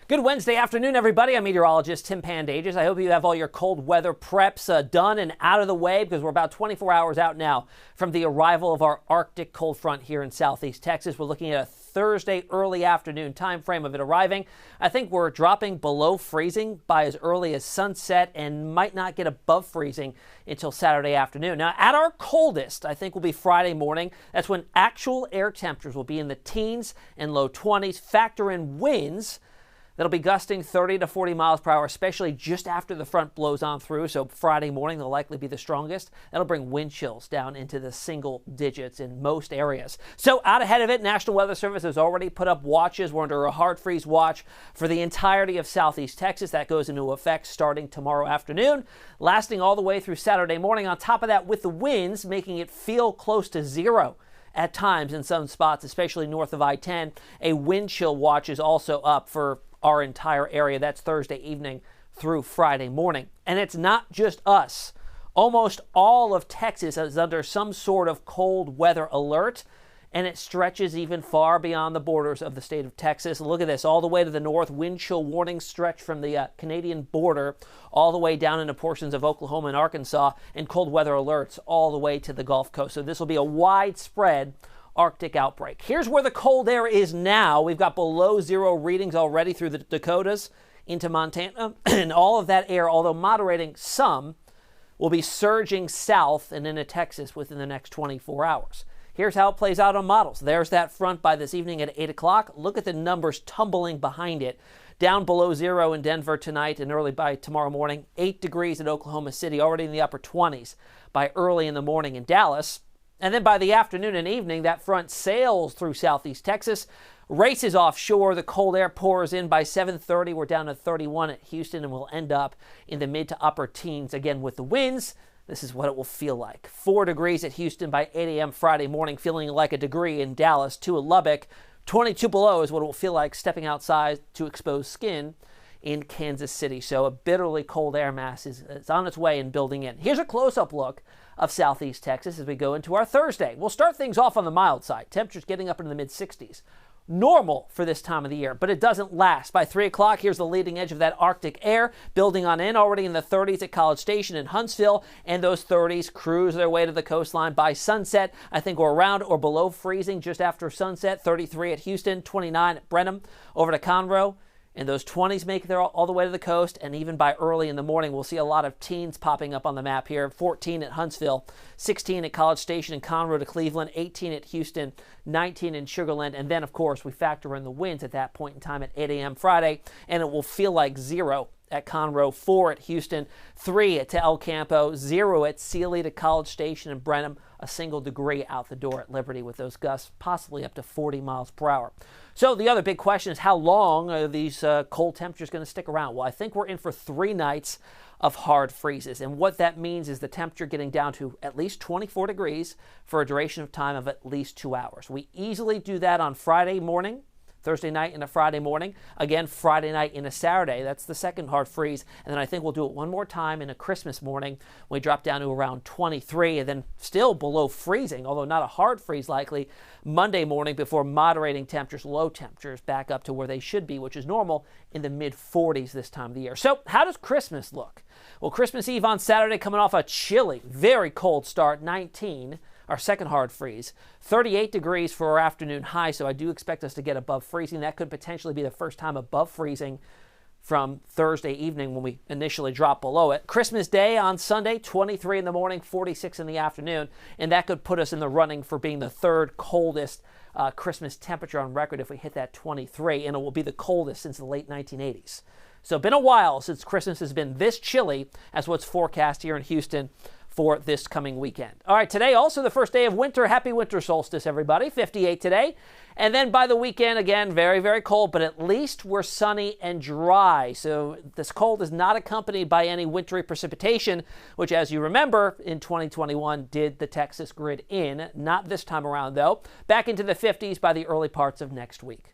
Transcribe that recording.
Good Wednesday afternoon, everybody. I'm meteorologist Tim Pandajis. I hope you have all your cold weather preps done and out of the way, because we're about 24 hours out now from the arrival of our Arctic cold front here in southeast Texas. We're looking at a Thursday early afternoon time frame of it arriving. I think we're dropping below freezing by as early as sunset and might not get above freezing until Saturday afternoon. Now, at our coldest, I think will be Friday morning. That's when actual air temperatures will be in the teens and low 20s. Factor in winds that'll be gusting 30 to 40 miles per hour, especially just after the front blows on through. So Friday morning, they'll likely be the strongest. That'll bring wind chills down into the single digits in most areas. So out ahead of it, National Weather Service has already put up watches. We're under a hard freeze watch for the entirety of southeast Texas. That goes into effect starting tomorrow afternoon, lasting all the way through Saturday morning. On top of that, with the winds making it feel close to zero at times in some spots, especially north of I-10, a wind chill watch is also up for our entire area. That's Thursday evening through Friday morning. And it's not just us. Almost all of Texas is under some sort of cold weather alert, and it stretches even far beyond the borders of the state of Texas. Look at this, all the way to the north. Wind chill warnings stretch from the Canadian border all the way down into portions of Oklahoma and Arkansas, and cold weather alerts all the way to the Gulf Coast. So this will be a widespread Arctic outbreak. Here's where the cold air is now. We've got below zero readings already through the Dakotas into Montana, and all of that air, although moderating some, will be surging south and into Texas within the next 24 hours. Here's how it plays out on models. There's that front by this evening at 8 o'clock. Look at the numbers tumbling behind it. Down below zero in Denver tonight and early by tomorrow morning. 8 degrees at Oklahoma City, already in the upper 20s by early in the morning in Dallas. And then by the afternoon and evening, that front sails through southeast Texas, races offshore. The cold air pours in by 7:30. We're down to 31 at Houston, and we'll end up in the mid to upper teens again with the winds. This is what it will feel like. 4 degrees at Houston by 8 a.m. Friday morning, feeling like a degree in Dallas. 2 at Lubbock. 22 below is what it will feel like stepping outside to expose skin in Kansas City. So a bitterly cold air mass is on its way and building in. Here's a close-up look of southeast Texas as we go into our Thursday. We'll start things off on the mild side. Temperatures getting up into the mid-60s. Normal for this time of the year, but it doesn't last. By 3 o'clock, here's the leading edge of that Arctic air building on in, already in the 30s at College Station and Huntsville, and those 30s cruise their way to the coastline by sunset. I think we're around or below freezing just after sunset. 33 at Houston, 29 at Brenham, over to Conroe. And those 20s make it there all the way to the coast, and even by early in the morning, we'll see a lot of teens popping up on the map here. 14 at Huntsville, 16 at College Station and Conroe to Cleveland, 18 at Houston, 19 in Sugar Land, and then, of course, we factor in the winds at that point in time at 8 a.m. Friday, and it will feel like zero at Conroe, 4 at Houston, 3 at El Campo, 0 at Sealy to College Station and Brenham, a single degree out the door at Liberty with those gusts possibly up to 40 miles per hour. So the other big question is, how long are these cold temperatures going to stick around? Well, I think we're in for 3 nights of hard freezes. And what that means is the temperature getting down to at least 24 degrees for a duration of time of at least 2 hours. We easily do that on Friday morning, Thursday night and a Friday morning. Again, Friday night and a Saturday. That's the second hard freeze. And then I think we'll do it one more time in a Christmas morning when we drop down to around 23, and then still below freezing, although not a hard freeze likely, Monday morning before moderating temperatures, low temperatures, back up to where they should be, which is normal in the mid-40s this time of the year. So how does Christmas look? Well, Christmas Eve on Saturday, coming off a chilly, very cold start, 19. Our second hard freeze, 38 degrees for our afternoon high, so I do expect us to get above freezing. That could potentially be the first time above freezing from Thursday evening when we initially drop below it. Christmas Day on Sunday, 23 in the morning, 46 in the afternoon, and that could put us in the running for being the third coldest Christmas temperature on record if we hit that 23, and it will be the coldest since the late 1980s. So been a while since Christmas has been this chilly as what's forecast here in Houston for this coming weekend. All right, today also the first day of winter. Happy winter solstice, everybody. 58 today. And then by the weekend, again, very, very cold, but at least we're sunny and dry. So this cold is not accompanied by any wintry precipitation, which, as you remember, in 2021 did the Texas grid in. Not this time around, though. Back into the 50s by the early parts of next week.